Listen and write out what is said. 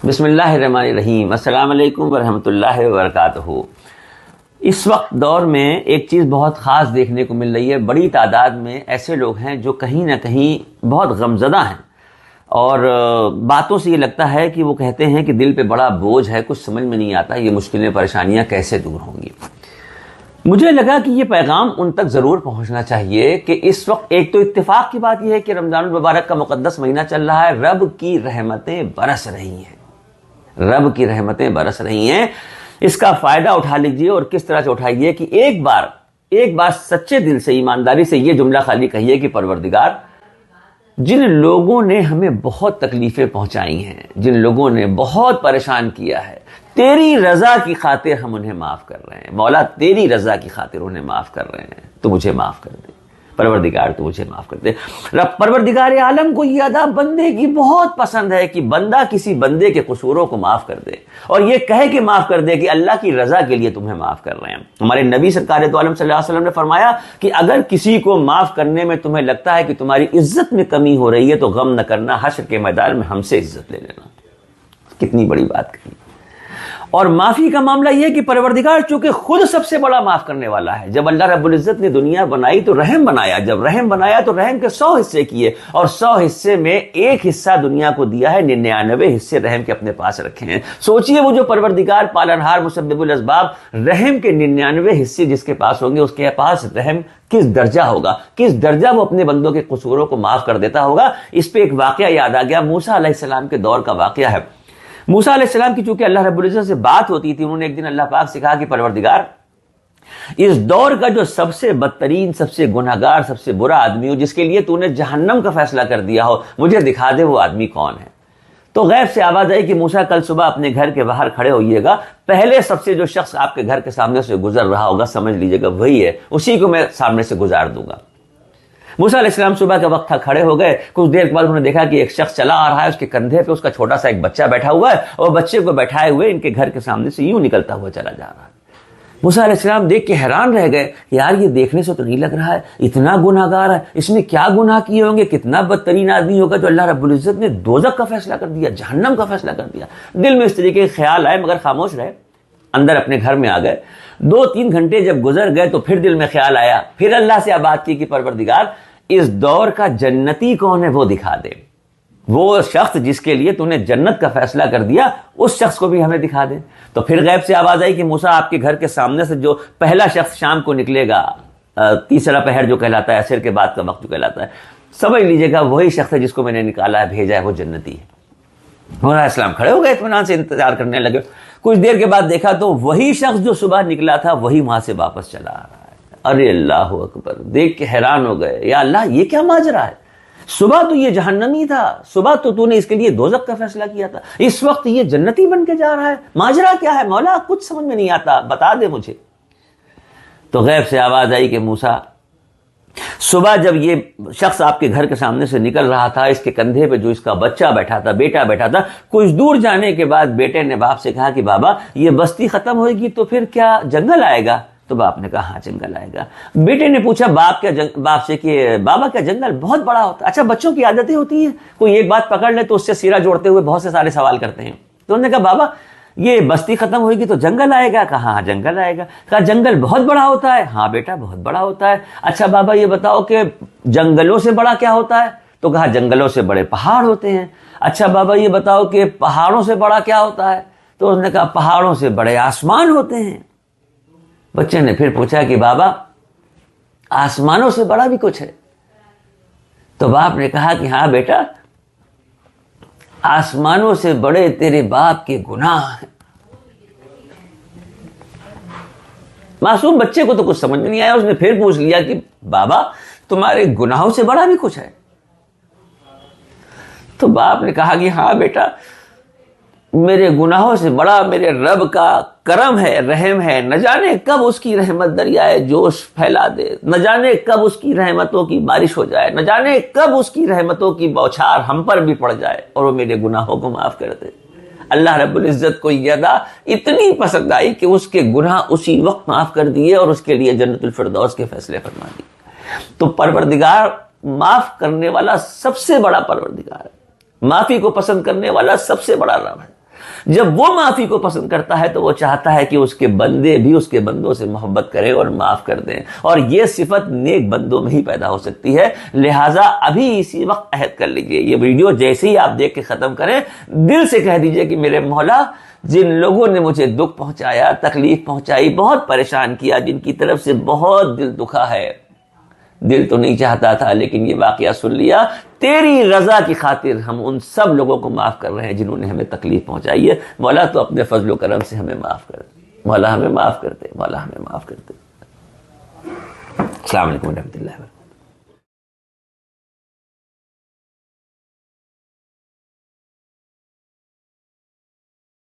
بسم اللہ الرحمن الرحیم۔ السلام علیکم ورحمۃ اللہ وبرکاتہ۔ اس وقت دور میں ایک چیز بہت خاص دیکھنے کو مل رہی ہے۔ بڑی تعداد میں ایسے لوگ ہیں جو کہیں نہ کہیں بہت غمزدہ ہیں، اور باتوں سے یہ لگتا ہے کہ وہ کہتے ہیں کہ دل پہ بڑا بوجھ ہے، کچھ سمجھ میں نہیں آتا یہ مشکلیں پریشانیاں کیسے دور ہوں گی۔ مجھے لگا کہ یہ پیغام ان تک ضرور پہنچنا چاہیے کہ اس وقت ایک تو اتفاق کی بات یہ ہے کہ رمضان المبارک کا مقدس مہینہ چل رہا ہے، رب کی رحمتیں برس رہی ہیں، رب کی رحمتیں برس رہی ہیں۔ اس کا فائدہ اٹھا لیجئے، اور کس طرح سے اٹھائیے کہ ایک بار سچے دل سے، ایمانداری سے یہ جملہ خالی کہیے کہ پروردگار، جن لوگوں نے ہمیں بہت تکلیفیں پہنچائی ہیں، جن لوگوں نے بہت پریشان کیا ہے، تیری رضا کی خاطر ہم انہیں معاف کر رہے ہیں۔ مولا تیری رضا کی خاطر انہیں معاف کر رہے ہیں، تو مجھے معاف کر دے پروردگار، تو مجھے معاف کر دے۔ رب پروردگار عالم کو یہ ادا بندے کی بہت پسند ہے کہ بندہ کسی بندے کے قصوروں کو معاف کر دے، اور یہ کہے کہ معاف کر دے کہ اللہ کی رضا کے لیے تمہیں معاف کر رہے ہیں۔ ہمارے نبی سرکار دو عالم صلی اللہ علیہ وسلم نے فرمایا کہ اگر کسی کو معاف کرنے میں تمہیں لگتا ہے کہ تمہاری عزت میں کمی ہو رہی ہے تو غم نہ کرنا، حشر کے میدان میں ہم سے عزت لے لینا۔ کتنی بڑی بات کہی۔ اور معافی کا معاملہ یہ کہ پروردگار چونکہ خود سب سے بڑا معاف کرنے والا ہے، جب اللہ رب العزت نے دنیا بنائی تو رحم بنایا، جب رحم بنایا تو رحم کے 100 حصے کیے، اور 100 حصے میں ایک حصہ دنیا کو دیا ہے، 99 حصے رحم کے اپنے پاس رکھے ہیں۔ سوچئے وہ جو پروردگار پالنہار مسبب الاسباب، رحم کے 99 حصے جس کے پاس ہوں گے، اس کے پاس رحم کس درجہ ہوگا، کس درجہ وہ اپنے بندوں کے قصوروں کو معاف کر دیتا ہوگا۔ اس پہ ایک واقعہ یاد آ گیا، موسیٰ علیہ السلام کے دور کا واقعہ ہے۔ موسیٰ علیہ السلام کی چونکہ اللہ رب العزت سے بات ہوتی تھی، انہوں نے ایک دن اللہ پاک سے کہا کہ پروردگار، اس دور کا جو سب سے بدترین، سب سے گناہگار، سب سے برا آدمی ہو، جس کے لیے تو نے جہنم کا فیصلہ کر دیا ہو، مجھے دکھا دے وہ آدمی کون ہے۔ تو غیب سے آواز آئی کہ موسیٰ کل صبح اپنے گھر کے باہر کھڑے ہوئیے گا، پہلے سب سے جو شخص آپ کے گھر کے سامنے سے گزر رہا ہوگا، سمجھ لیجئے گا وہی ہے، اسی کو میں سامنے سے گزار دوں گا۔ موسیٰ علیہ السلام صبح کا وقت تھا، کھڑے ہو گئے۔ کچھ دیر کے بعد انہوں نے دیکھا کہ ایک شخص چلا آ رہا ہے، اس کے کندھے پہ اس کا چھوٹا سا ایک بچہ بیٹھا ہوا ہے، اور بچے کو بیٹھائے ہوئے ان کے گھر کے سامنے سے یوں نکلتا ہوا چلا جا رہا ہے۔ موسیٰ علیہ السلام دیکھ کے حیران رہ گئے، یار یہ دیکھنے سے تو نہیں لگ رہا ہے اتنا گناہگار ہے، اس نے کیا گناہ کیے ہوں گے، کتنا بدترین آدمی ہوگا جو اللہ رب العزت نے دوزخ کا فیصلہ کر دیا، جہنم کا فیصلہ کر دیا۔ دل میں اس طریقے کے خیال آئے، مگر خاموش رہے، اندر اپنے گھر میں آ گئے۔ 2-3 گھنٹے جب گزر گئے تو پھر دل میں خیال آیا، پھر اللہ سے بات کی کہ پروردگار، اس دور کا جنتی کون ہے وہ دکھا دے، وہ شخص جس کے لیے تو نے جنت کا فیصلہ کر دیا، اس شخص کو بھی ہمیں دکھا دے۔ تو پھر غیب سے آواز آئی کہ موسیٰ، آپ کے گھر کے سامنے سے جو پہلا شخص شام کو نکلے گا، تیسرا پہر جو کہلاتا ہے، عصر کے بعد کا وقت جو کہلاتا ہے، سمجھ لیجئے گا وہی شخص ہے جس کو میں نے نکالا ہے، بھیجا ہے، وہ جنتی ہے۔ موسیٰ علیہ السلام کھڑے ہو گئے، اطمینان سے انتظار کرنے لگے۔ کچھ دیر کے بعد دیکھا تو وہی شخص جو صبح نکلا تھا وہی وہاں سے واپس چلا آ رہا ہے۔ ارے اللہ اکبر، دیکھ کے حیران ہو گئے، یا اللہ یہ کیا ماجرا ہے، صبح تو یہ جہنمی تھا، صبح تو نے اس کے لیے دوزخ کا فیصلہ کیا تھا، اس وقت یہ جنتی بن کے جا رہا ہے، ماجرا کیا ہے مولا، کچھ سمجھ میں نہیں آتا، بتا دے مجھے۔ تو غیب سے آواز آئی کہ موسیٰ، صبح جب یہ شخص آپ کے گھر کے سامنے سے نکل رہا تھا، اس کے کندھے پہ جو اس کا بچہ بیٹھا تھا، بیٹا بیٹھا تھا، کچھ دور جانے کے بعد بیٹے نے باپ سے کہا کہ بابا یہ بستی ختم ہوئے گی تو پھر کیا جنگل آئے گا؟ تو باپ نے کہا ہاں جنگل آئے گا۔ بیٹے نے پوچھا باپ سے کہ بابا کیا جنگل بہت بڑا ہوتا ہے؟ اچھا بچوں کی عادتیں ہوتی ہیں، کوئی ایک بات پکڑ لے تو اس سے سیرا جوڑتے ہوئے بہت سے سارے سوال کرتے ہیں۔ تو انہوں نے کہا بابا یہ بستی ختم ہوئے گی تو جنگل آئے گا؟ کہا ہاں جنگل آئے گا۔ کہا جنگل بہت بڑا ہوتا ہے؟ ہاں بیٹا بہت بڑا ہوتا ہے۔ اچھا بابا یہ بتاؤ کہ جنگلوں سے بڑا کیا ہوتا ہے؟ تو کہا جنگلوں سے بڑے پہاڑ ہوتے ہیں۔ اچھا بابا یہ بتاؤ کہ پہاڑوں سے بڑا کیا ہوتا ہے؟ تو انہوں نے کہا پہاڑوں سے بڑے آسمان ہوتے ہیں۔ بچے نے پھر پوچھا کہ بابا آسمانوں سے بڑا بھی کچھ ہے؟ تو باپ نے کہا کہ ہاں بیٹا، آسمانوں سے بڑے تیرے باپ کے گناہ ہیں۔ معصوم بچے کو تو کچھ سمجھ میں نہیں آیا، اس نے پھر پوچھ لیا کہ بابا تمہارے گناہوں سے بڑا بھی کچھ ہے؟ تو باپ نے کہا کہ ہاں بیٹا، میرے گناہوں سے بڑا میرے رب کا کرم ہے، رحم ہے، نہ جانے کب اس کی رحمت دریائے جوش پھیلا دے، نہ جانے کب اس کی رحمتوں کی بارش ہو جائے، نہ جانے کب اس کی رحمتوں کی بوچھار ہم پر بھی پڑ جائے اور وہ میرے گناہوں کو معاف کر دے۔ اللہ رب العزت کو یہ ادا اتنی پسند آئی کہ اس کے گناہ اسی وقت معاف کر دیے اور اس کے لیے جنت الفردوس کے فیصلے فرما دیے۔ تو پروردگار معاف کرنے والا سب سے بڑا پروردگار ہے، معافی کو پسند کرنے والا سب سے بڑا رب ہے۔ جب وہ معافی کو پسند کرتا ہے تو وہ چاہتا ہے کہ اس کے بندے بھی اس کے بندوں سے محبت کریں اور معاف کر دیں، اور یہ صفت نیک بندوں میں ہی پیدا ہو سکتی ہے۔ لہٰذا ابھی اسی وقت عہد کر لیجئے، یہ ویڈیو جیسے ہی آپ دیکھ کے ختم کریں دل سے کہہ دیجئے کہ میرے مولا، جن لوگوں نے مجھے دکھ پہنچایا، تکلیف پہنچائی، بہت پریشان کیا، جن کی طرف سے بہت دل دکھا ہے، دل تو نہیں چاہتا تھا لیکن یہ واقعہ سن لیا، تیری رضا کی خاطر ہم ان سب لوگوں کو معاف کر رہے ہیں جنہوں نے ہمیں تکلیف پہنچائی ہے۔ مولا تو اپنے فضل و کرم سے ہمیں معاف کر دے، مولا ہمیں معاف کر دے، مولا ہمیں معاف کر دے۔ السلام علیکم ورحمۃ اللہ وبرکاتہ۔